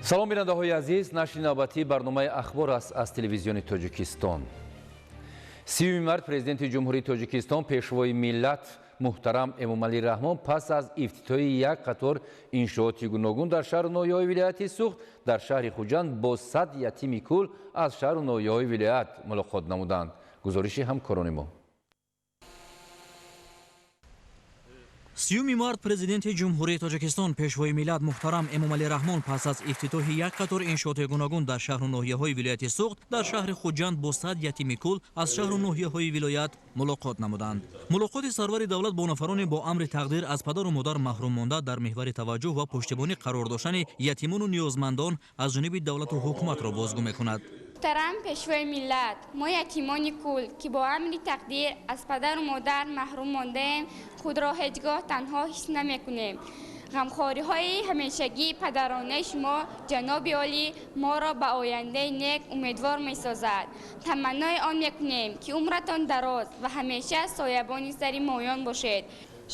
салом бинандаҳои азиз, нашри навбатии барномаи ахбор аст аз телевизиони Тоҷикистон. 30 март президенти ҷумҳурии Тоҷикистон пешвои миллат муҳтарам Эмомалӣ Раҳмон пас аз ифтитоҳи як қатор иншооти гуногун дар шаҳру ноҳияҳои вилояти Суғд дар шаҳри Хуҷанд бо 100 ятими кул аз шаҳру ноҳияҳои вилоят мулоқот намуданд. гузориши ҳамкорони мо. 30 март президенти ҷумҳурии Тоҷикистон пешвои миллат муҳтарам Эмомалӣ Раҳмон пас аз ифтитоҳи як қатор иншооти гуногун дар шаҳру ноҳияҳои вилояти Суғд дар шаҳри Хуҷанд бо 100 ятими кул аз шаҳру ноҳияҳои вилоят мулоқот намуданд. мулоқоти сарвари давлат бо нафарони бо амри тақдир аз падару модар маҳрум монда дар меҳвари таваҷҷӯҳ ва пуштибонӣ қарор доштани ятимону ниёзмандон аз ҷониби давлату ҳукуматро бозгӯ мекунад. муҳтарам пешвои миллат, мо ятимони кул ки бо амри тақдир аз падару модар маҳрум мондаем, худро ҳеҷ гоҳ танҳо ҳис намекунем. ғамхориҳои ҳамешагии падаронаи шумо ҷаноби олӣ моро ба ояндаи нек умедвор месозад. таманнои он мекунем ки умратон дароз ва ҳамеша соябони сари моён бошед.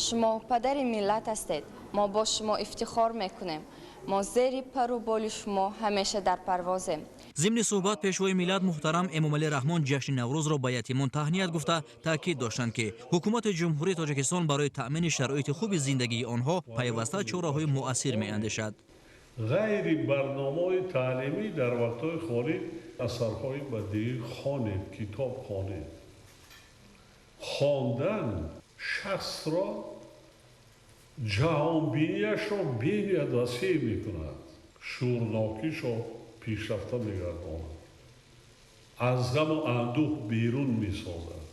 шумо падари миллат ҳастед, мо бо шумо ифтихор мекунем. мо зери пару боли шумо ҳамеша дар парвозем. зимни суҳбат пешвои миллат муҳтарам Эмомалӣ Раҳмон ҷашни Наврӯзро ба ятимон таҳният гуфта таъкид доштанд ки ҳукумати ҷумҳурии Тоҷикистон барои таъмини шароити хуби зиндагии онҳо пайваста чораҳои муассир меандешад. ғайри барномаҳои таълимӣ дар вақтҳои холӣ асарҳои бадиӣ хонед, китоб хонед. хондан шахсро ҷаҳонбинияшро бениҳоят васеъ мекунад, шӯрнокишро пешрафта мегардонад, аз ғаму андӯҳ берун месозад,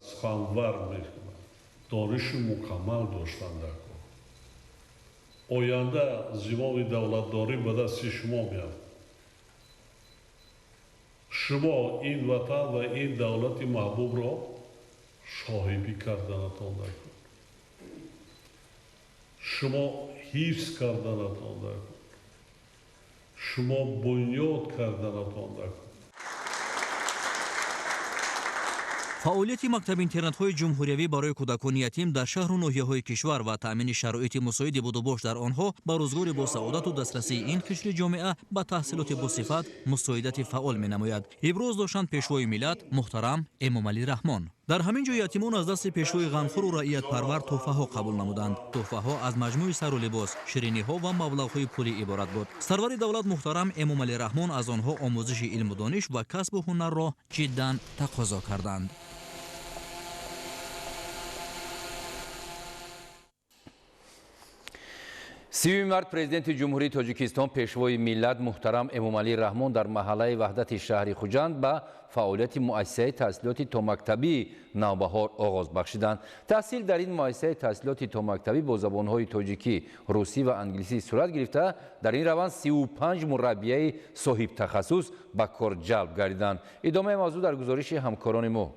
суханвар мекунад, дониши мукаммал доштан дар кор. оянда зимоми давлатдорӣ ба дасти шумо меафтад. шумо ин ватан ва ин давлати маҳбубро шоҳибӣ карданатон дар кор. шумо ҳифз карданатон дар кор. шумо бунёд карданатон дар кор. фаъолияти мактаби интернатҳои ҷумҳуриявӣ барои кӯдакони ятим дар шаҳру ноҳияҳои кишвар ва таъмини шароити мусоиди будубош дар онҳо ба рӯзгори босаодату дастрасии ин қишри ҷомеа ба таҳсилоти босифат мусоидати фаъол менамояд. иброз доштанд пешвои миллат муҳтарам Эмомалӣ Раҳмон. дар ҳамин ҷо ятимон аз дасти пешвои ғамхуру раъиятпарвар тӯҳфаҳо қабул намуданд. тӯҳфаҳо аз маҷмӯи сару либос, шириниҳо ва маблағҳои пулӣ иборат буд. сарвари давлат муҳтарам Эмомалӣ Раҳмон аз онҳо омӯзиши илму дониш ва касбу ҳунарро ҷиддан тақозо карданд. سیوم март президенти ҷумҳурии Тоҷикистон пешвои миллат муҳтарам Эмомалӣ Раҳмон дар маҳаллаи ваҳдати шаҳри Хуҷанд ба фаъолияти муассисаи таҳсилоти томактабии Навбаҳор оғоз бахшиданд. таҳсил дар ин муассисаи таҳсилоти томактабӣ бо забонҳои тоҷикӣ, русӣ ва англисӣ сурат гирифта, дар ин раванд 35 мураббияи соҳибтахассус ба кор ҷалб гардиданд. идомаи мавзӯъ дар гузориши ҳамкорони мо.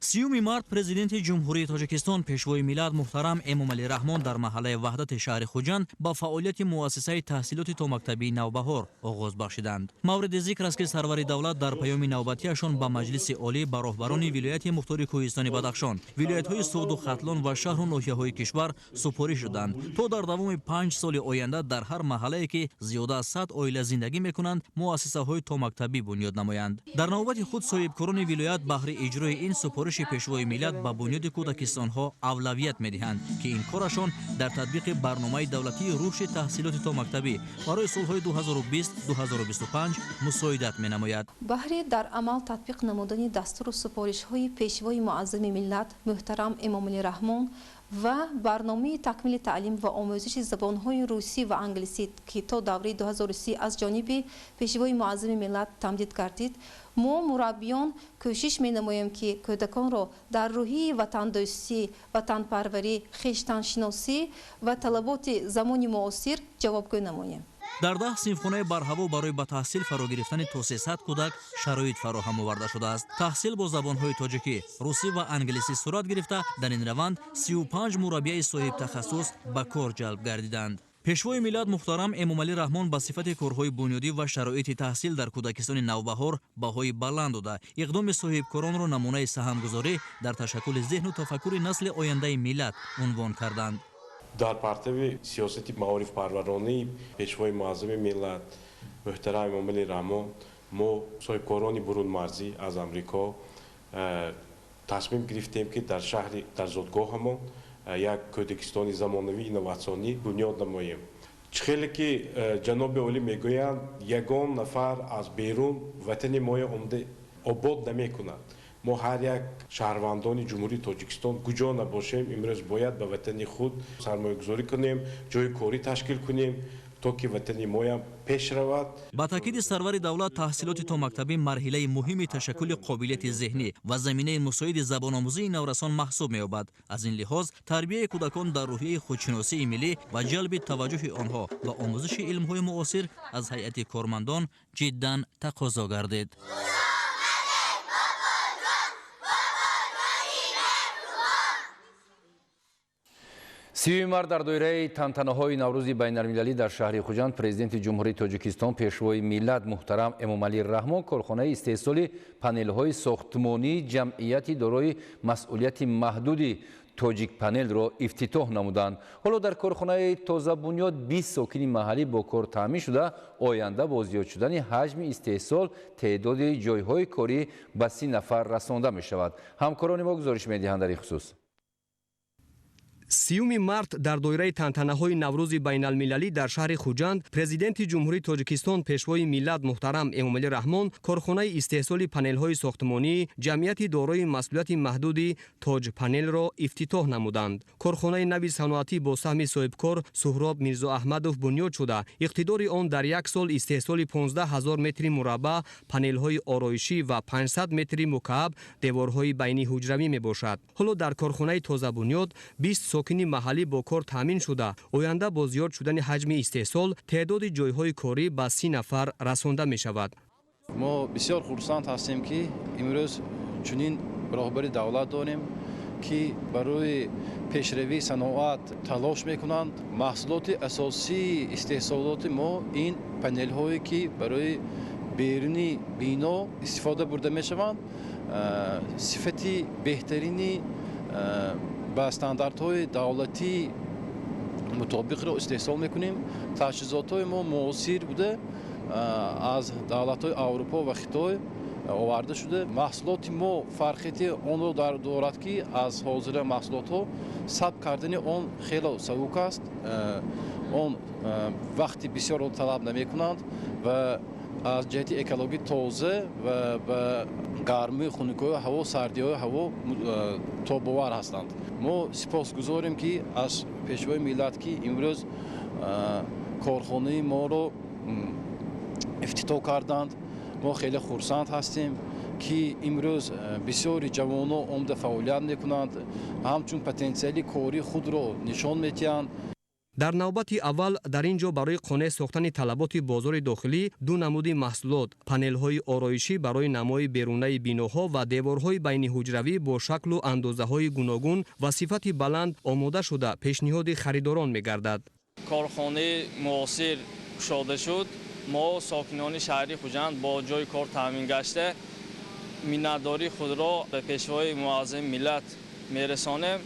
30 март президенти ҷумҳурии Тоҷикистон пешвои миллат муҳтарам Эмомалӣ Раҳмон дар маҳаллаи ваҳдати шаҳри Хуҷанд ба фаъолияти муассисаи таҳсилоти томактабии Навбаҳор оғоз бахшиданд. мавриди зикр аст ки сарвари давлат дар паёми навбатиашон ба маҷлиси олӣ ба роҳбарони вилояти мухтори Кӯҳистони Бадахшон, вилоятҳои Суғду Хатлон ва шаҳру ноҳияҳои кишвар супорӣ шуданд то дар давоми 5 соли оянда дар ҳар маҳаллае ки зиёда аз 100 оила зиндагӣ мекунанд муассисаҳои томактабӣ бунёд намоянд. дар навбати худ соҳибкорони вилоят баҳри иҷрои ин супориши пешвои миллат ба бунёди кӯдакистонҳо авлавият медиҳанд ки ин корашон дар татбиқи барномаи давлатии рушди таҳсилоти томактабӣ барои солҳои 2020-2025 мусоидат менамояд. баҳри дар амал татбиқ намудани дастуру супоришҳои пешвои муаззами миллат муҳтарам Эмомалӣ Раҳмон ва барномаи такмили таълим ва омӯзиши забонҳои русӣ ва англисӣ ки то давраи 2030 аз ҷониби пешвои муаззами миллат тамдид гардид, мо мураббиён кӯшиш менамоем ки кӯдаконро дар рӯҳии ватандӯстӣ, ватанпарварӣ, хештаншиносӣ ва талаботи замони муосир ҷавобгӯ намоем. дар 10 синфхонаи барҳаво барои ба таҳсил фаро гирифтани то 300 кӯдак шароит фароҳам оварда шудааст. таҳсил бо забонҳои тоҷикӣ, русӣ ва англисӣ сурат гирифта, дар ин раванд 35 мураббияи соҳибтахассус ба кор ҷалб гардиданд. пешвои миллат муҳтарам Эмомалӣ Раҳмон ба сифати корҳои бунёдӣ ва шароити таҳсил дар кӯдакистони Навбаҳор баҳои баланд дода, иқдоми соҳибкоронро намунаи саҳмгузорӣ дар ташаккули зеҳну тафаккури насли ояндаи миллат унвон карданд. در پرتو سیاست معارف پرورانی پیشوای معظم ملت محترم امام علی رحمان ما صاحبکاران برون مرزی از امریکا تصمیم گرفتیم که در زادگاهمان یک کودکستان زمانوی اینواتسیونی بنیاد نماییم. خیلی که جناب عالی میگویند یگان نفر از بیرون وطن ما آمده آباد نمیکند. ما هر یک شهروندان جمهوری تاجیکستان کجا نباشیم امروز باید به وطن خود سرمایه گذاری کنیم، جای کاری تشکیل کنیم تا که وطن ما پیش رود. با تاکید سرور دولت تحصیلات تا مکتبی مرحله مهمی تشکل قابلیت ذهنی و زمینه مساعد زبان آموزی نورسان محسوب می‌یابد. از این لحاظ تربیت کودکان در روحیه خودشناسی ملی و جلب توجه آنها و آموزش علم‌های معاصر از هیئت کارمندان جداً تقاضا گردید. 30 март дар доираи тантанаҳои наврӯзи байналмилалӣ дар шаҳри хуҷанд президенти ҷумҳурии тоҷикистон пешвои миллат муҳтарам эмомалӣ раҳмон корхонаи истеҳсоли панелҳои сохтмонии ҷамъияти дорои масъулияти маҳдуди тоҷик панелро ифтитоҳ намуданд. ҳоло дар корхонаи тозабунёд 20 сокини маҳаллӣ бо кор таъмин шуда оянда бо зиёд шудани ҳаҷми истеҳсол теъдоди ҷойҳои корӣ ба 30 нафар расонда мешавад. ҳамкорони мо гузориш медиҳанд дар ин хусус. 30 март дар доираи тантанаҳои наврӯзи байналмилалӣ дар шаҳри хуҷанд президенти ҷумҳурии тоҷикистон пешвои миллат муҳтарам эмомалӣ раҳмон корхонаи истеҳсоли панелҳои сохтмонии ҷамъияти дорои масъулияти маҳдуди тоҷ панелро ифтитоҳ намуданд. корхонаи нави саноатӣ бо саҳми соҳибкор суҳроб мирзоаҳмадов бунёд шуда иқтидори он дар як сол истеҳсоли 15 000 метри мураббаъ панелҳои ороишӣ ва 500 метри мукааб деворҳои байниҳуҷравӣ мебошад. ҳоло дар корхонаи тозабунёд 20 сокини маҳаллӣ бо кор таъмин шуда оянда бо зиёд шудани ҳаҷми истеҳсол теъдоди ҷойҳои корӣ ба 30 нафар расонда мешавад. мо бисёр хурсанд ҳастем ки имрӯз чунин роҳбари давлат дорем ки барои пешравии саноат талош мекунанд. маҳсулоти асосии истеҳсолоти мо ин панелҳое ки барои беруни бино истифода бурда мешаванд сифати беҳтарини با استانداردهای دولتی مطابق را استحصال میکنیم. تجهیزات‌های ما معاصر بوده از دولت‌های اروپا و خیتای آورده شده. محصولات ما فرقیت آن را دارد که از حاضر محصولات‌ها ثبت کردن آن خیلی سبک است. آن وقتی بسیار طلب نمی‌کنند و از جهت اکولوژی تازه و گرمی خنک‌های هوا سردی‌های هوا تاب‌آور هستند. ما سپاسگزاریم که از پیشوای ملت که امروز کارخانه ما رو افتتاح کردند. ما خیلی خرسند هستیم که امروز بسیاری جوانان عمده فعالیت میکنند همچون پتانسیل کاری خود رو نشان میدهند. дар навбати аввал дар ин ҷо барои қонеъ сохтани талаботи бозори дохилӣ ду намуди маҳсулот панелҳои ороишӣ барои намои берунаи биноҳо ва деворҳои байниҳуҷравӣ бо шаклу андозаҳои гуногун ва сифати баланд омода шуда пешниҳоди харидорон мегардад. корхонаи муосир кушода шуд. мо сокинони шаҳри хуҷанд бо ҷои кор таъмин гашта миннатдории худро ба пешвои муаззами миллат мерасонем.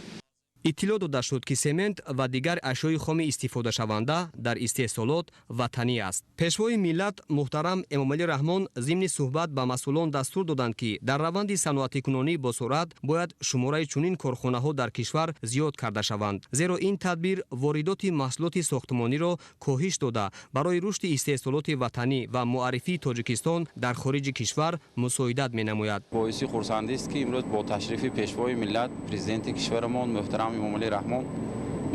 иттилоъ дода шуд ки семент ва дигар ашёи хоми истифодашаванда дар истеҳсолот ватанӣ аст. пешвои миллат муҳтарам эмомалӣ раҳмон зимни суҳбат ба масъулон дастур доданд ки дар раванди саноатикунонӣ бо суръат бояд шумораи чунин корхонаҳо дар кишвар зиёд карда шаванд, зеро ин тадбир воридоти маҳсулоти сохтмониро коҳиш дода барои рушди истеҳсолоти ватанӣ ва муаррифии тоҷикистон дар хориҷи кишвар мусоидат менамояд. боиси хурсандист ки имрӯз бо ташрифи пешвои миллат президенти кишварамон муҳтарам эмомалӣ раҳмон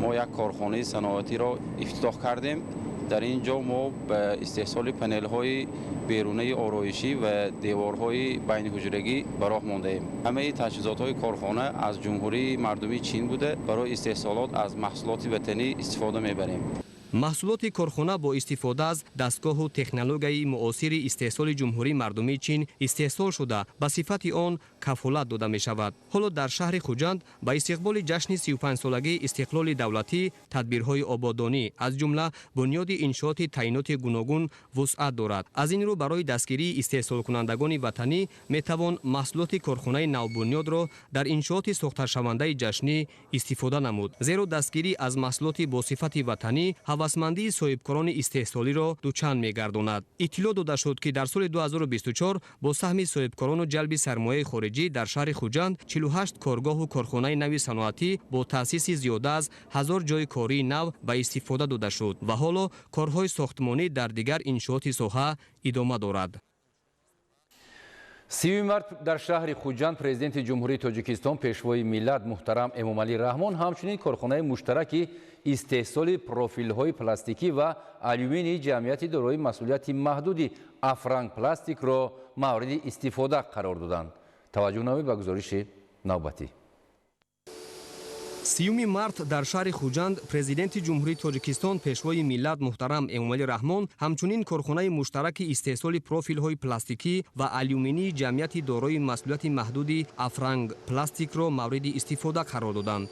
мо як корхонаи саноатиро ифтитоҳ кардем. дар ин ҷо мо ба истеҳсоли панелҳои берунаи ороишӣ ва деворҳои байниҳуҷрагӣ ба роҳ мондаем. ҳамаи таҷҳизотҳои корхона аз ҷумҳурии мардумии чин буда барои истеҳсолот аз маҳсулоти ватанӣ истифода мебарем. محصولات کارخانه با استفاده از دستگاه و تکنولوژی معاصر استحصال جمهوری مردمی چین استحصال شده به صفت آن کفالت داده می شود. حالا در شهر خوجند با استقبال جشن 35 سالگی استقلال دولتی تدبیرهای آبادانی از جمله بنیاد انشاءات تعیینات گوناگون وسعت دارد. از این رو برای دستگیری استحصال کنندگان وطنی می توان محصولات کارخانه نوبنیاد را در انشاءات ساخته شونده جشنی استفاده نمود. زیرا دستگیری از محصولات با صفت وطنی هوسمندی صاحبکاران استحصالی را دوچند می‌گرداند. اطلاع داده شد که در سال 2024 با سهم صاحبکاران و جلب سرمایه خارجی در شهر خوجند 48 کارگاه و کارخانه نو صنعتی با تأسیس زیاده از 1000 جای کاری نو به استفاده داده شد و حالا کارهای ساختمانی در دیگر انشاءات ساحه ادامه دارد. 30 مارت در شهر خوجند پرزیدنت جمهوری تاجیکستان پیشوای ملت محترم امامعلی رحمان همچنین کارخانه مشترک استحصال پروفیل‌های پلاستیکی و آلومینی جمعیت دارای مسئولیت محدود افرنگ پلاستیک را مورد استفاده قرار دادند. توجه نمایید به گزارش نوبتی. 30 مارت در شهر خوجند پرزیدنت جمهوری تاجیکستان پیشوای ملت محترم امامعلی رحمان همچنین کارخانه مشترک استحصال پروفیل‌های پلاستیکی و آلومینی جمعیت دارای مسئولیت محدود افرنگ پلاستیک را مورد استفاده قرار دادند.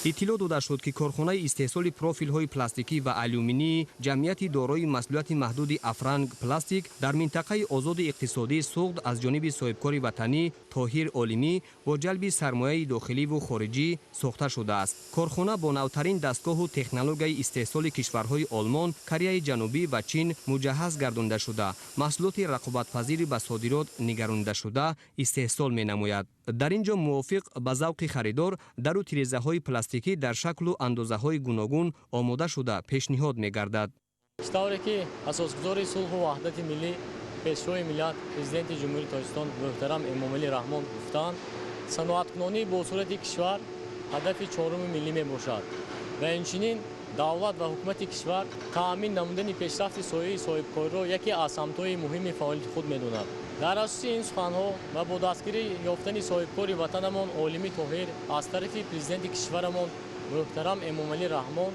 اطلاع داده شد که کارخانه استحصال پروفیل‌های پلاستیکی و آلومینی جمعیت دارای مسئولیت محدود افرنگ پلاستیک در منطقه آزاد اقتصادی سوخت از جانب صاحبکار وطنی طاهر عالمی با جلب سرمایه داخلی و خارجی ساخته شده است. کارخانه با نوترین دستگاه و تکنولوژی استحصال کشورهای آلمان، کره جنوبی و چین مجهز گردانده شده، محصولات رقابت‌پذیر به صادرات نگرانیده شده استحصال می‌نماید. در اینجا موافق به ذوق خریدار در و تیره‌های پلاستیکی در شکل و اندازه‌های گوناگون آماده شده پیشنهاد می‌گردد. طوری که اساسگذار صلح و وحدت ملی پیشوای ملت پرزیدنت جمهوری تاجیکستان محترم امامعلی رحمان گفتند صنعت‌کنی با صورت کشور هدف چهارم ملی میباشد و اینچنین دولت و حکومت کشور تامین نمودن پیشرفت سایه صاحبکاری را یکی از سمت‌های مهم فعالیت خود می‌داند. در اساس این سخن‌ها و با دستگیری یافتن صاحبکار وطنمان عالمی طاهر از طرف پرزیدنت کشورمان محترم امامعلی رحمان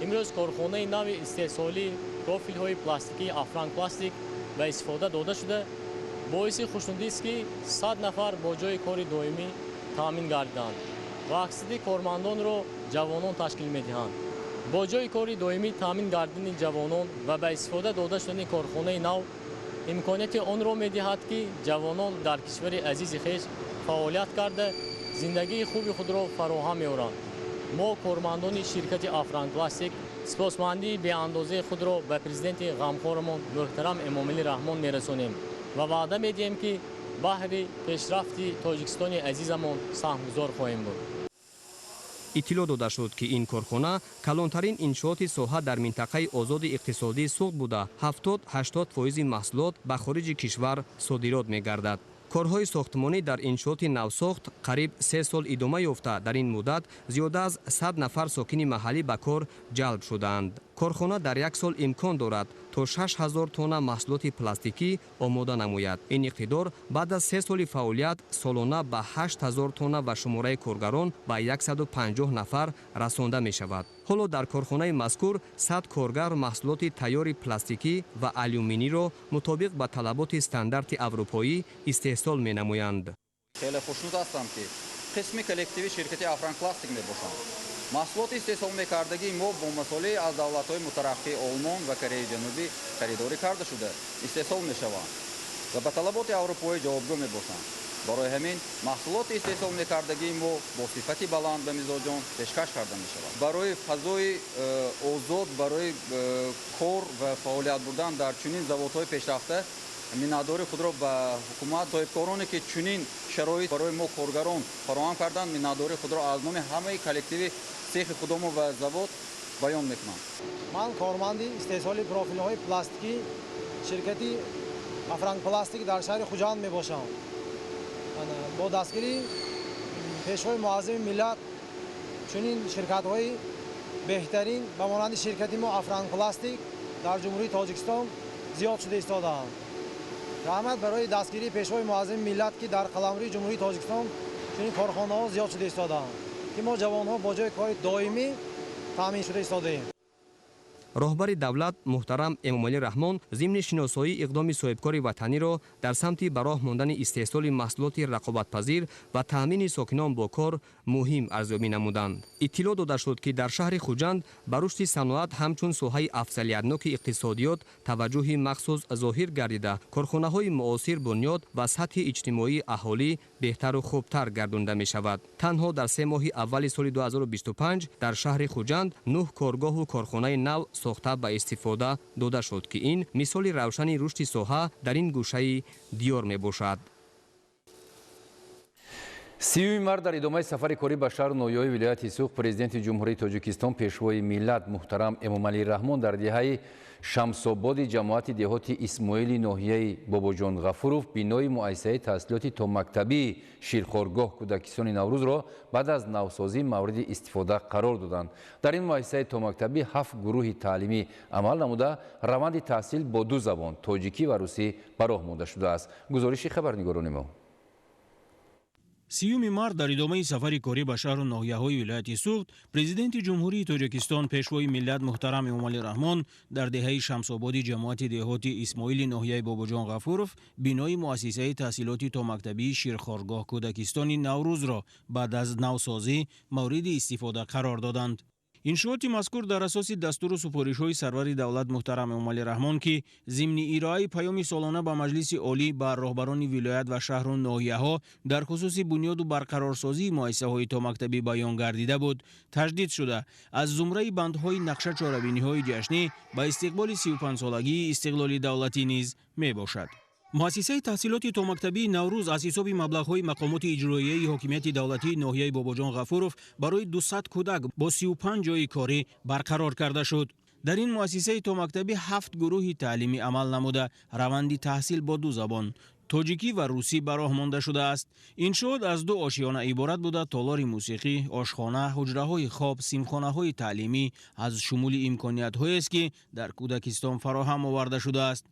امروز کارخانه نو استحصالی پروفیل‌های پلاستیکی افرنگ پلاستیک و استفاده داده شده باعث خوشنودی است که 100 نفر با جای کار دائمی تامین گردیدند و اکثر کارمندان را جوانان تشکیل می‌دهند. با جای کار دائمی تامین گردیدن جوانان و به استفاده داده شدن کارخانه نو امکانیت آن را می‌دهد که جوانان در کشور عزیز خویش فعالیت کرده زندگی خوبی خود را فراهم می‌آورند. ما کارمندان شرکت افرنگ پلاستیک سپاسمندی به اندازه خود را به پرزیدنت غمخوارمان محترم امامعلی رحمان می‌رسانیم و وعده می‌دهیم که بهر پیشرفت تاجیکستان عزیزمان سهمگزار خواهیم بود. اطلاع داده شد که این کارخانه کلانترین انشاءات ساحه در منطقه آزاد اقتصادی سوخت بوده 70-80% محصولات به خارج کشور صادرات می‌گردد. کارهای ساختمانی در انشاءات نوساخت قریب 3 سال ادامه یافته در این مدت زیاده از 100 نفر ساکن محلی به کار جلب شدند. کارخانه در یک سال امکان دارد تا 6000 تن محصولات پلاستیکی آماده نماید. این اقتدار بعد از 3 سال فعالیت سالانه به 8000 تن و شماره کارگران به 150 نفر رسانده می شود. حالا در کارخانه مذکور 100 کارگر محصولات تیار پلاستیکی و آلومینی را مطابق به طلبات استاندارد اروپایی استحصال می نمایند. خیلی خوشنود هستم که قسم کلکتیوی شرکت افرنگ پلاستیک می باشند. محصولات استحصال می‌کردگی ما با مسئله از دولت‌های مترقی آلمان و کره جنوبی خریداری کرده شده استحصال می‌شوند و به طلبات اروپایی جوابگو می‌باشند. برای همین محصولات استحصال می‌کردگی ما با صفت بلند به مزاجان پیشکش کرده می‌شود. برای فضای آزاد برای کار و فعالیت بردن در چنین زوادهای پیشرفته مناداری خود را به حکومت صاحبکارانی که چنین شرایط برای ما کارگران فراهم کردند مناداری خود را از نام همه کلکتیو سیخ خودمون و زواد بیان میکنم. من کارمندی استحصال پروفیل‌های پلاستیکی شرکتی افرنگ پلاستیک در شهر خوجند میباشم. با دستگیری پیشوای معظم ملت چنین شرکت‌های بهترین به مانند شرکت ما افرانک پلاستیک در جمهوری تاجیکستان زیاد شده ایستاده‌اند. رحمت برای دستگیری پیشوای معظم ملت که در قلمرو جمهوری تاجیکستان چنین کارخانه‌ها زیاد شده ایستاده‌اند که ما جوان‌ها با جای کار دائمی تامین شده ایستاده‌ایم. راهبر دولت محترم امامعلی رحمان ضمن شناسایی اقدام صاحبکار وطنی را در سمت به راه ماندن استحصال محصولات رقابت‌پذیر و تامین ساکنان با کار مهم ارزیابی نمودند. اطلاع داده شد که در شهر خوجند به رشد صنعت همچون ساحه افضلیت‌ناک اقتصادیات توجه مخصوص ظاهر گردیده، کارخانه‌های معاصر بنیاد و سطح اجتماعی اهالی بهتر و خوبتر گردانده می شود. تنها در 3 ماه اول سال 2025 در شهر خوجند 9 کارگاه و کارخانه نو ساخته به استفاده داده شد که این مثال روشن رشد ساحه در این گوشه دیار می باشد. 30 март дар идомаи сафари корӣ ба шаҳру ноҳияҳои вилояти суғ президенти ҷумҳурии тоҷикистон пешвои миллат муҳтарам эмомалӣ раҳмон дар деҳаи шамсободи ҷамоати деҳоти исмоили ноҳияи бобоҷон ғафуров бинои муассисаи таҳсилоти томактабии ширхоргоҳ кӯдакистони наврӯзро баъд аз навсозӣ мавриди истифода қарор доданд. дар ин муассисаи томактабӣ 7 гурӯҳи таълимӣ амал намуда раванди таҳсил бо 2 забон тоҷикӣ ва русӣ ба роҳ монда шудааст. гузориши хабарнигорони мо. 30 март дар идомаи сафари корӣ ба шаҳру ноҳияҳои вилояти суғд президенти ҷумҳурии тоҷикистон пешвои миллат муҳтарам эмомалӣ раҳмон дар деҳаи шамсободи ҷамоати деҳоти исмоили ноҳияи бобоҷон ғафуров бинои муассисаи таҳсилоти томактабии ширхоргоҳ кӯдакистони наврӯзро баъд аз навсозӣ мавриди истифода қарор доданд. иншооти мазкур дар асоси дастуру супоришҳои сарвари давлат муҳтарам эмомалӣ раҳмон ки зимни ироаи паёми солона ба маҷлиси олӣ ба роҳбарони вилоят ва шаҳру ноҳияҳо дар хусуси бунёду барқарорсозии муассисаҳои томактабӣ баён гардида буд, таҷдид шуда аз зумраи бандҳои нақша чорабиниҳои ҷашнӣ ба истиқболи 35-солагии истиқлоли давлатӣ низ мебошад. муассисаи таҳсилоти томактабии наврӯз аз ҳисоби маблағҳои мақомоти иҷроияи ҳокимияти давлатии ноҳияи бобоҷон ғафуров барои 200 кӯдак бо 35 ҷойи корӣ барқарор карда шуд. дар ин муассисаи томактабӣ 7 гурӯҳи таълимӣ амал намуда раванди таҳсил бо 2 забон тоҷикӣ ва русӣ ба роҳ монда шудааст. иншоот аз 2 ошиёна иборат буда толори мусиқӣ, ошхона, ҳуҷраҳои хоб, симхонаҳои таълимӣ аз шумули имкониятҳоест ки дар кӯдакистон фароҳам оварда шудааст.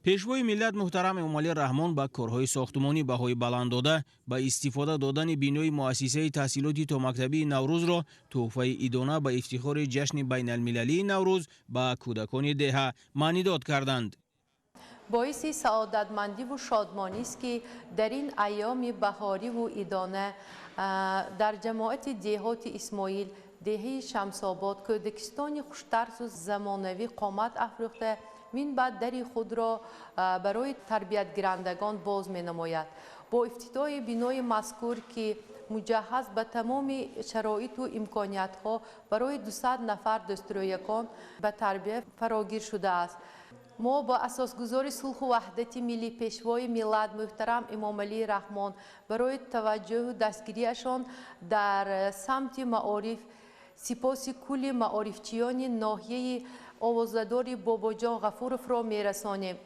пешвои миллат муҳтарам эмомалӣ раҳмон ба корҳои сохтумонӣ баҳои баланд дода ба истифода додани бинои муассисаи таҳсилоти томактабии наврӯзро тӯҳфаи идона ба ифтихори ҷашни байналмилалии наврӯз ба кӯдакони деҳа маънидод карданд. باعث سعادتمندی و شادمانی است که در این ایام بهاری و ایدانه در جماعت دهات اسماعیل دهه شمساباد کردستان خوشترس و زمانوی قامت افروخته من بعد دری خود را برای تربیت گیرندگان باز می نماید. با افتتاح بنای مذکور که مجهز به تمام شرایط و امکانیت ها برای 200 نفر دستوریکان به تربیت فراگیر شده است. ما با اساسگذار صلح و وحدت ملی پیشوای ملت محترم امامعلی رحمان برای توجه و دستگیریشان در سمت معارف سپاس کل معارفچیان ناحیه آوازدار باباجان غفورов را میرسانیم.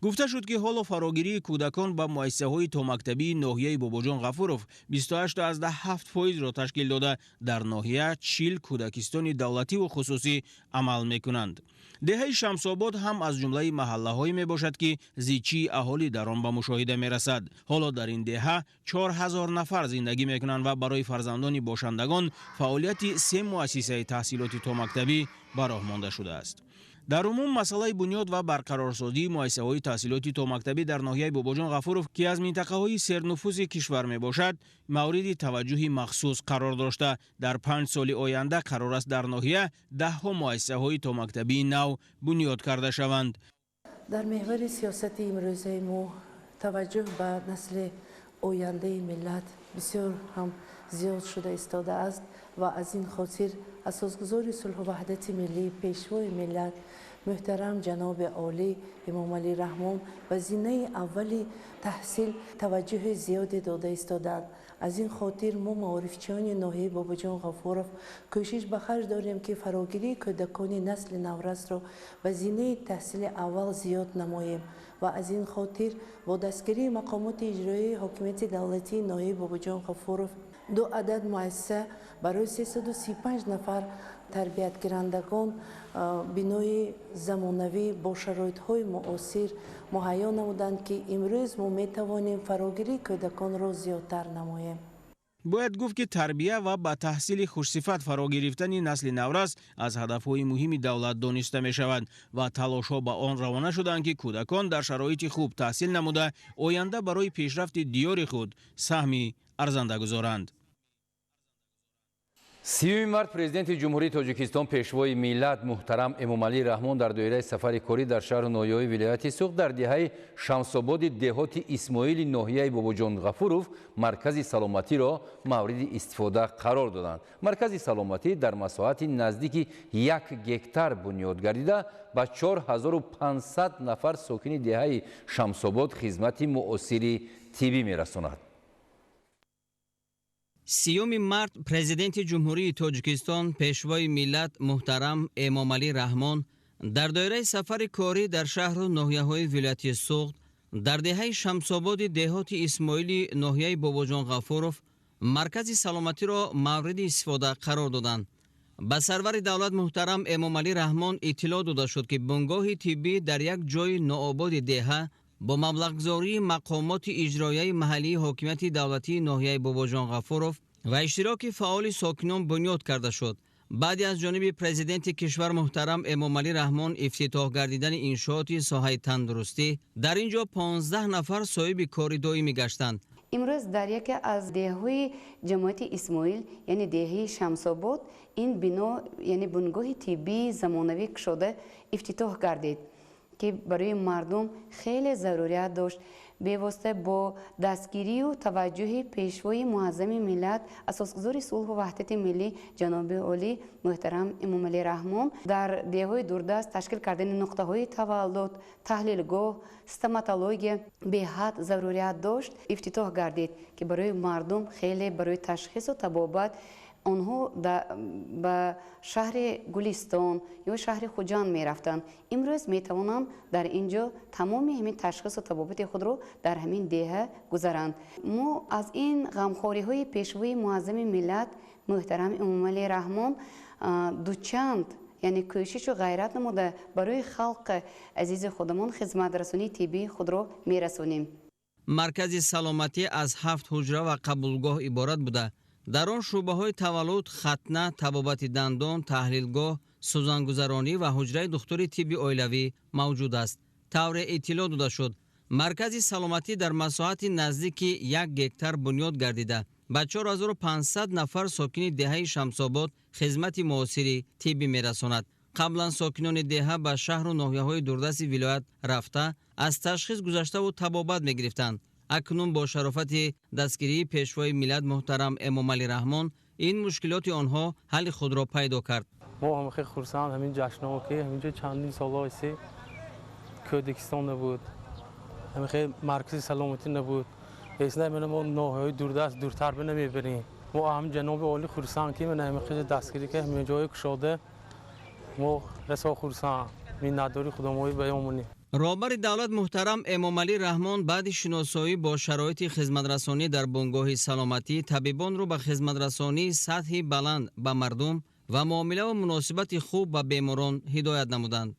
گفته شد که حال فراگیری کودکان به مؤسسه‌های تامکتبی ناحیه باباجان غفورов 28.7% را تشکیل داده در ناحیه 40 کودکستان دولتی و خصوصی عمل میکنند. دهه شمساباد هم از جمله محله‌هایی میباشد که زیچی اهالی در آن به مشاهده میرسد. حالا در این دهه 4000 نفر زندگی میکنند و برای فرزندان باشندگان فعالیت 3 مؤسسه تحصیلاتی تامکتبی به راه مانده شده است. در عموم مسئله بنیاد و برقرارسازی مؤسسه‌های تحصیلاتی تامکتبی در ناحیه باباجان غفورов که از منطقه‌های سرنفوذ کشور میباشد مورد توجه مخصوص قرار داشته. در 5 سال آینده قرار است در ناحیه 10 مؤسسه‌های تامکتبی نو بنیاد کرده شوند. در محور سیاست امروزی ما توجه به نسل آینده ملت بسیار هم زیاد شده ایستاده است و از این خاطر اساسگذار صلح و وحدت ملی پیشوای ملت محترم جناب عالی امامعلی رحمان و زینه اولی تحصیل توجه زیادی داده ایستادند. از این خاطر ما معارفچیان ناحیه باباجان غفورов کوشش به خرج داریم که فراگیری کودکان نسل نورس را و زینه تحصیل اول زیاد نماییم و از این خاطر با دستگیری مقامات اجرایی حاکمیت دولتی ناحیه باباجان غفورov 2 عدد مؤسسه برای 335 نفر تربیت گیرندگان بینای زمانوی با شرایط های معاصر مهیا نمودند که امروز ما می توانیم فراگیری کودکان را زیادتر نماییم. باید گفت که تربیه و با تحصیل خوشصفت فرا گرفتن نسل نورس از هدفهای مهم دولت دانسته می شود و تلاش‌ها با آن روانه شدند که کودکان در شرایط خوب تحصیل نموده آینده برای پیشرفت دیار خود سهمی ارزنده گذارند. 30 март президенти ҷумҳурии тоҷикистон пешвои миллат муҳтарам эмомалӣ раҳмон дар доираи сафари корӣ дар шаҳру ноҳияҳои вилояти суғ дар диҳаи шамсободи деҳоти исмоили ноҳияи бобоҷон ғафуров маркази саломатиро мавриди истифода қарор доданд. Маркази саломатӣ дар масоҳати наздики 1 гектар бунёд гардида ба 4500 нафар сокини диҳаи шамсобод хизмати муосири тиббӣ мерасонад. 30 март президенти ҷумҳурии тоҷикистон пешвои миллат муҳтарам эмомалӣ раҳмон дар доираи сафари корӣ дар шаҳру ноҳияҳои вилояти суғд дар деҳаи шамсободи деҳоти исмоили ноҳияи бобоҷон ғафуров маркази саломатиро мавриди истифода қарор доданд. ба сарвари давлат муҳтарам эмомалӣ раҳмон иттилоъ дода шуд ки бунгоҳи тиббӣ дар як ҷои ноободи деҳа бо маблағгузории мақомоти иҷроияи маҳаллии ҳокимияти давлатии ноҳияи бобоҷон ғафуров ва иштироки фаъоли сокинон бунёд карда шуд. баъди аз ҷониби президенти кишвар муҳтарам эмомалӣ раҳмон ифтитоҳ гардидани иншооти соҳаи тандурустӣ дар ин ҷо 15 нафар соҳиби кори доимӣ гаштанд. имрӯз дар яке аз деҳаҳои ҷамоати исмоил яъне деҳаи шамсобод ин бино яъне бунгоҳи тиббии замонавӣ кушода ифтитоҳ гардид ки барои мардум хеле зарурият дошт. бевосита бо дастгирию таваҷҷӯҳи пешвои муаззами миллат асосгузори сулҳу ваҳдати миллӣ ҷаноби олӣ муҳтарам эмомалӣ раҳмон дар деҳаҳои дурдаст ташкил кардани нуқтаҳои таваллуд, таҳлилгоҳ, стоматология беҳад зарурият дошт ифтитоҳ гардид ки барои мардум хеле барои ташхису табобат онҳо ба шаҳри гулистон ё шаҳри хуҷанд мерафтанд. имрӯз метавонанд дар ин ҷо тамоми ҳамин ташхису табобати худро дар ҳамин деҳа гузаранд. мо аз ин ғамхориҳои пешвои муаззами миллат муҳтарам эмомалӣ раҳмон дучанд яъне кӯшишу ғайрат намуда барои халқи азизи худамон хизматрасонии тиббии худро мерасонем. маркази саломатӣ аз 7 ҳуҷра ва қабулгоҳ иборат буда дар он шӯъбаҳои таваллуд, хатна, табобати дандон, таҳлилгоҳ, сӯзангузаронӣ ва ҳуҷраи духтури тибби оилавӣ мавҷуд аст. тавре иттилоъ дода шуд маркази саломатӣ дар масоҳати наздики 1 гектар бунёд гардида ба 4500 нафар сокини деҳаи шамсобод хизмати муосири тиббӣ мерасонад. қаблан сокинони деҳа ба шаҳру ноҳияҳои дурдасти вилоят рафта аз ташхис гузаштаву табобат мегирифтанд. акнун бо шарофати дастгирии пешвои миллат муҳтарам эмомалӣ раҳмон ин мушкилоти онҳо ҳалли худро пайдо кард. мо ҳам хеле хурсанд ҳамин ҷашнҳо ки ҳаминҷо чандин солҳо ист кӯдикистон набуд, ҳамин хеле маркази саломатӣ набуд. эсна мана мо ноҳияҳои дурдаст дуртар намебарем. мо ҳамин ҷаноби оли хурсанд ки мана ҳамин хеле дастгирӣ ки ҳамин ҷои кушода мо расо хурсанд миннатдори худомои баёмонӣ. роҳбари давлат муҳтарам эмомалӣ раҳмон баъди шиносоӣ бо шароити хизматрасонӣ дар бунгоҳи саломатӣ табибонро ба хизматрасонии сатҳи баланд ба мардум ва муомилаву муносибати хуб ба беморон ҳидоят намуданд.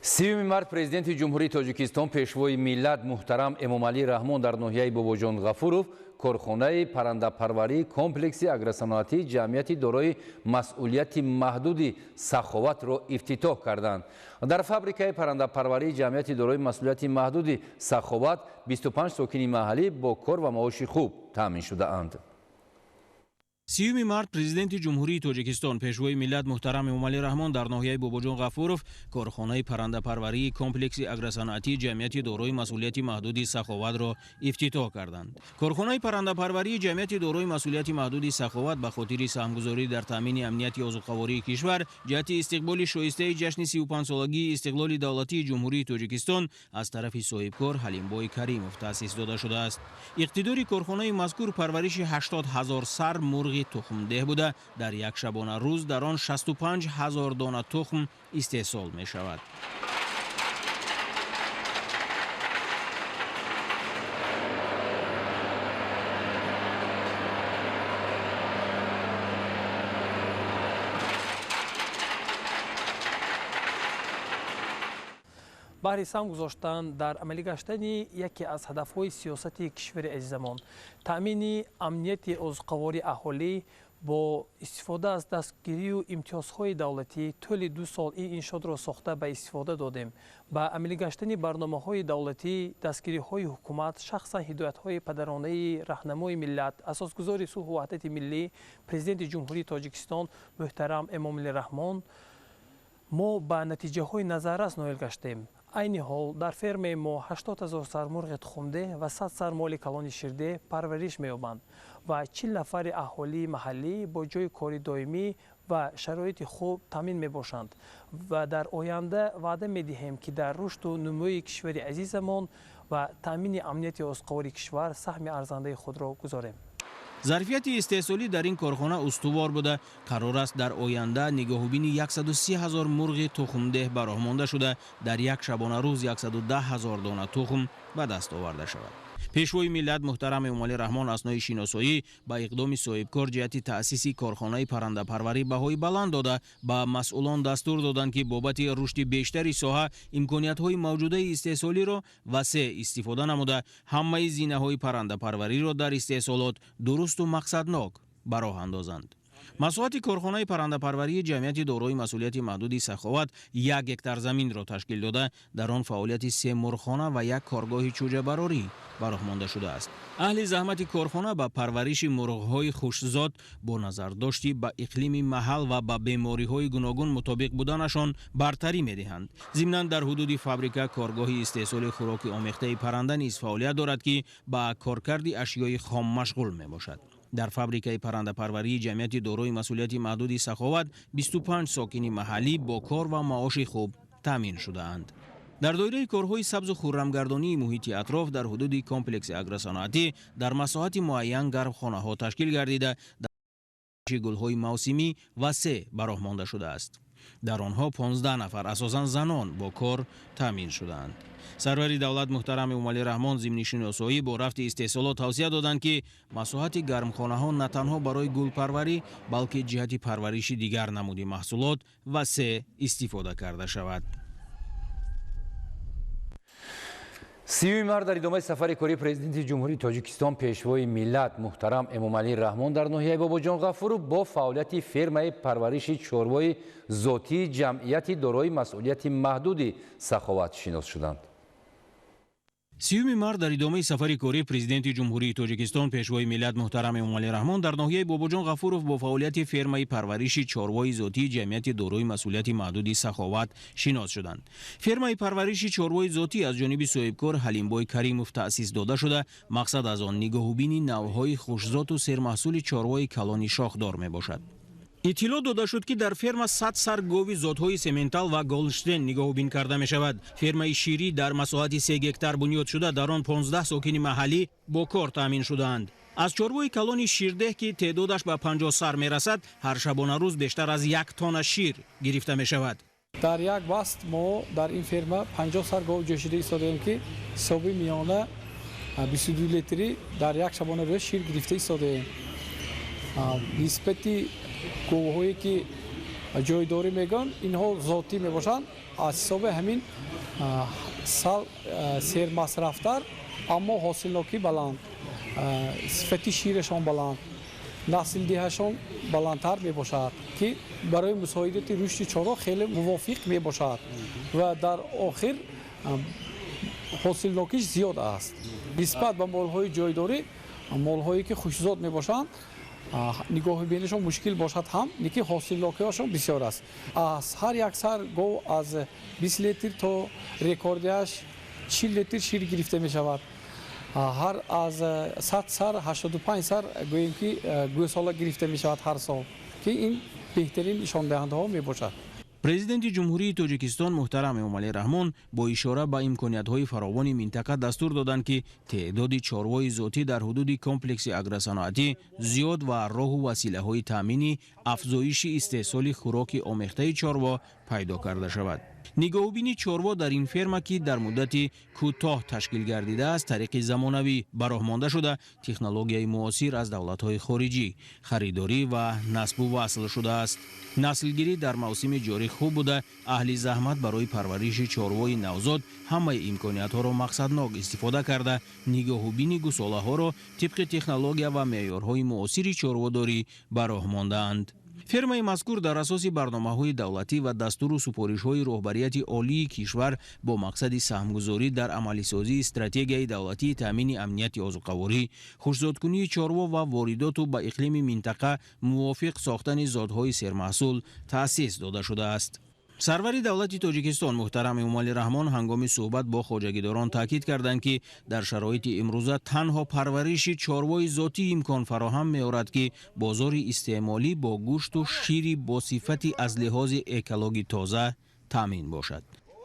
30 март президенти ҷумҳурии тоҷикистон пешвои миллат муҳтарам эмомалӣ раҳмон дар ноҳияи бобоҷон ғафуров корхонаи паррандапарварии комплекси агросаноатии ҷамъияти дорои масъулияти маҳдуди саховатро ифтитоҳ карданд. дар фабрикаи паррандапарварии ҷамъияти дорои масъулияти маҳдуди саховат 25 сокини маҳаллӣ бо кор ва маоши хуб таъмин шудаанд. 30 март президенти ҷумҳурии тоҷикистон пешвои миллат муҳтарам эмомалӣ раҳмон дар ноҳияи бобоҷон ғафуров корхонаи паррандапарварии комплекси агросаноатии ҷамъияти дорои масъулияти маҳдуди саховатро ифтитоҳ карданд. корхонаи паррандапарварии ҷамъияти дорои масъулияти маҳдуди саховат ба хотири саҳмгузорӣ дар таъмини амнияти озуқавории кишвар ҷиҳати истиқболи шоистаи ҷашни 35-солагии истиқлоли давлатии ҷумҳурии тоҷикистон аз тарафи соҳибкор Ҳалимбой Каримов таъсис дода шудааст. иқтидори корхонаи мазкур парвариши 80 000 сар мурғи тухмдеҳ буда дар як шабона рӯз дар он 65 000 дона тухм истеҳсол мешавад. بهر سهم گذاشتن در عملی گشتن یکی از هدفهای سیاست کشور عزیزمان تأمین امنیت عضوقواری اهالی با استفاده از دستگیری و امتیازهای دولتی طول 2 سال این انشاد را ساخته به استفاده دادیم. با عملی گشتن برنامه‌های دولتی، دستگیری‌های حکومت، شخصا هدایت‌های پدرانه راهنمای ملت، اساسگذار صلح و وحدت ملی، پرزیدنت جمهوری تاجیکستان محترم امامعلی رحمان، ما به نتیجه‌های نظررس نائل گشتیم. عین حال در فرم ما 80,000 سر مرغ تخمده و 100 سر مال کلان شیرده پرورش می‌یابند و 40 نفر اهالی محلی با جای کاری دائمی و شرایط خوب تامین می‌باشند و در آینده وعده می‌دهیم که در رشد و نموی کشور عزیزمان و تامین امنیت عضوقواری کشور سهم ارزنده خود را گذاریم. ظرفیت استحصالی در این کارخانه استوار بوده. قرار است در آینده نگاهبین 130,000 مرغ تخمده براهمانده شده در یک شبانه روز 110,000 دانه تخم به دست آورده شود. پیشوای ملت محترم امامعلی رحمان اثنای شناسایی با اقدام صاحبکار جهت تأسیس کارخانه پرنده پروری بهای بلند داده با مسئولان دستور دادند که بابت رشد بیشتری ساحه امکانیت‌های موجوده استحصالی را وسیع استفاده نموده همه زینه‌های پرنده پروری را در استحصالات درست و مقصدناک به راه اندازند. مساحت کارخانه پرنده پروری جمعیت دارای مسئولیت محدود سخاوت 1 هکتار زمین را تشکیل داده در آن فعالیت 3 مرغخانه و 1 کارگاه چوجه براری براهمانده شده است. اهل زحمت کارخانه با پرورش مرغ‌های خوشزاد با نظر داشتی به اقلیم محل و با بیماری‌های گوناگون مطابق بودنشان برتری می‌دهند. ضمناً در حدود فابریکه کارگاه استحصال خوراک آمیخته پرنده نیز فعالیت دارد که با کارکرد اشیای خام مشغول میباشد. در فابریکه پرنده پروری جمعیت دارای مسئولیت محدود سخاوت 25 ساکن محلی با کار و معاش خوب تامین شده اند. در دایره کارهای سبز و خرمگردانی محیط اطراف در حدود کمپلکس اگروصنعتی در مساحت معین گرمخانه ها تشکیل گردیده در گلهای موسمی وسیع براهمانده شده است. در آنها 15 نفر اساساً زنان با کار تامین شدند. سروری دولت محترم امامعلی رحمان ضمن شناسایی با رفت استحصالات توصیه دادند که مساحت گرمخانه ها نه تنها برای گل پروری بلکه جهت پرورش دیگر نمودی محصولات وسیع استفاده کرده شود. 30 مارس در ادامه سفر کاری پرزیدنت جمهوری تاجیکستان پیشوای ملت محترم امامعلی رحمان در ناحیه باباجان غفور با فعالیت فرمای پرورش چاروای ذاتی جمعیت دارای مسئولیت محدود سخاوت شناس شدند. 30 مارس در ادامه سفر کاری پرزیدنت جمهوری تاجیکستان پیشوای ملت محترم امامعلی رحمان در ناحیه باباجان غفورов با فعالیت فرمای پرورش چاروای ذاتی جمعیت دارای مسئولیت محدود سخاوت شناس شدند. فرمای پرورش چاروای ذاتی از جانب صاحبکار حلیمبای کریموف تأسیس داده شده. مقصد از آن نگاهبینی نوع‌های خوشزاد و سرمحصول چاروای کلان شاخدار میباشد. اطلاع داده شد که در فرم 100 سر گاوی ذات‌های سیمنتال و گولدشتین نگاهبین کرده می شود. فرمای شیری در مساحت 3 هکتار بنیاد شده در آن 15 ساکن محلی با کار تامین شده‌اند. از چاروای کلان شیرده که تعدادش به 50 سر می رسد هر شبانه روز بیشتر از 1 تن شیر گرفته می شود. در یک بست ما در این فرم 50 سر گاو جوشیده ایستادیم که حسابی میانه 22 لیتری در یک شبانه روز شیر گرفته ایستادیم. نسبتی گوهایی که جایداری میگن اینها ذاتی میباشند از حساب همین سال سیر مصرفتر اما حاصلناکی بلند صفتی شیرشان بلند نسل دهشان بلندتر میباشد که برای مساعدت رشد چارو خیلی موافق میباشد و در آخر حاصلناکیش زیاد است. نسبت به مالهای جایداری مالهایی که خوشزاد میباشند نگاه بینشان مشکل باشد هم نیکی حاصلناکی‌هاشون بسیار است. از هر یک سر گاو از 20 لیتر تا رکوردش 40 لیتر شیر گرفته می شود. هر از 100 سر 85 سر گوییم که گوساله گرفته می شود هر سال که این بهترین نشان دهنده ها می باشد. پرزیدنت جمهوری تاجیکستان محترم امامعلی رحمان با اشاره به امکانیت‌های فراوان منطقه دستور دادند که تعداد چاروای ذاتی در حدود کمپلکس اگروصنعتی زیاد و راه و وسیله‌های تامینی افزایش استحصال خوراک آمیخته چاروا پیدا کرده شود. нигоҳубини чорво дар ин ферма ки дар муддати кӯтоҳ ташкил гардидааст тариқи замонавӣ бароҳмонда шуда технологияи муосир аз давлатҳои хориҷӣ харидорӣ ва насбу васл шудааст. наслгирӣ дар мавсими ҷорӣ хуб буда аҳли заҳмат барои парвариши чорвои навзод ҳамаи имкониятҳоро мақсаднок истифода карда нигоҳубини гусолаҳоро тибқи технология ва меъёрҳои муосири чорводорӣ бароҳмондаанд. фермаи мазкур дар асоси барномаҳои давлатӣ ва дастуру супоришҳои роҳбарияти олии кишвар бо мақсади саҳмгузорӣ дар амалисозии стратегияи давлатии таъмини амнияти озуқаворӣ хушкзодкунии чорво ва воридоту ба иқлими минтақа мувофиқ сохтани зотҳои сермаҳсул таъсис дода шудааст. сарвари давлати тоҷикистон муҳтарам эмомалӣ раҳмон ҳангоми суҳбат бо хоҷагидорон таъкид карданд ки дар шароити имрӯза танҳо парвариши чорвои зотӣ имкон фароҳам меорад ки бозори истеъмолӣ бо гӯшту шири босифати аз лиҳози экологӣ тоза таъмин бошад.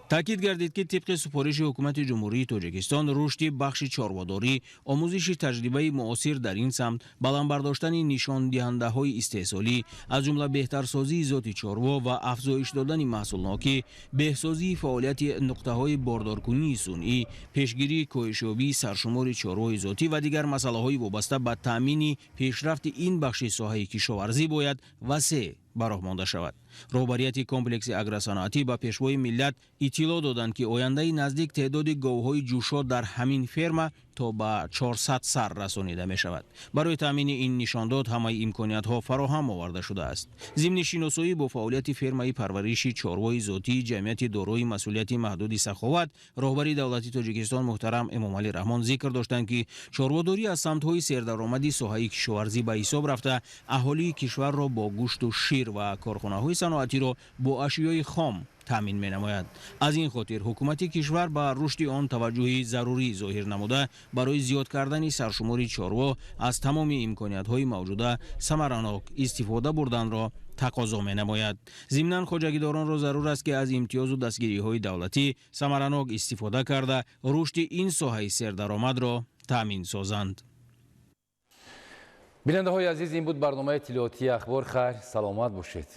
таъкид гардид ки тибқи супориши ҳукумати ҷумҳурии тоҷикистон рушди бахши чорводорӣ омӯзиши таҷрибаи муосир дар ин самт баландбардоштани нишондиҳандаҳои истеҳсолӣ аз ҷумла беҳтарсозии зоти чорво ва афзоиш додани маҳсулнокӣ беҳсозии фаъолияти нуқтаҳои бордоркунии сунъӣ пешгирии коҳишёбии саршумори чорвои зотӣ ва дигар масъалаҳои вобаста ба таъмини пешрафти ин бахши соҳаи кишоварзӣ бояд васеъ бароҳмонда шавад. роҳбарияти комплекси агросаноатӣ ба пешвои миллат иттилоъ доданд ки ояндаи наздик теъдоди говҳои ҷӯшод дар ҳамин ферма то ба 400 сар расонида мешавад. барои таъмини ин нишондод ҳамаи имкониятҳо фароҳам оварда шудааст. зимни шиносоӣ бо фаъолияти фермаи парвариши чорвои зотии ҷамъияти дорои масъулияти маҳдуди саховат роҳбари давлати тоҷикистон муҳтарам эмомалӣ раҳмон зикр доштанд ки чорводорӣ аз самтҳои сердаромади соҳаи кишоварзӣ ба ҳисоб рафта аҳолии кишварро бо гӯшту шир ва корхонаҳои саноатиро бо ашёи хом таъмин менамояд. аз ин хотир ҳукумати кишвар ба рушди он таваҷҷӯҳи зарурӣ зоҳир намуда барои зиёд кардани саршумори чорво аз тамоми имкониятҳои мавҷуда самаранок истифода бурданро тақозо менамояд. зимнан хоҷагидоронро зарур аст ки аз имтиёзу дастгириҳои давлатӣ самаранок истифода карда рушди ин соҳаи сердаромадро таъмин созанд. бинандаҳои азиз, ин буд барномаи иттилоотии ахбор. хайр, саломат бошед.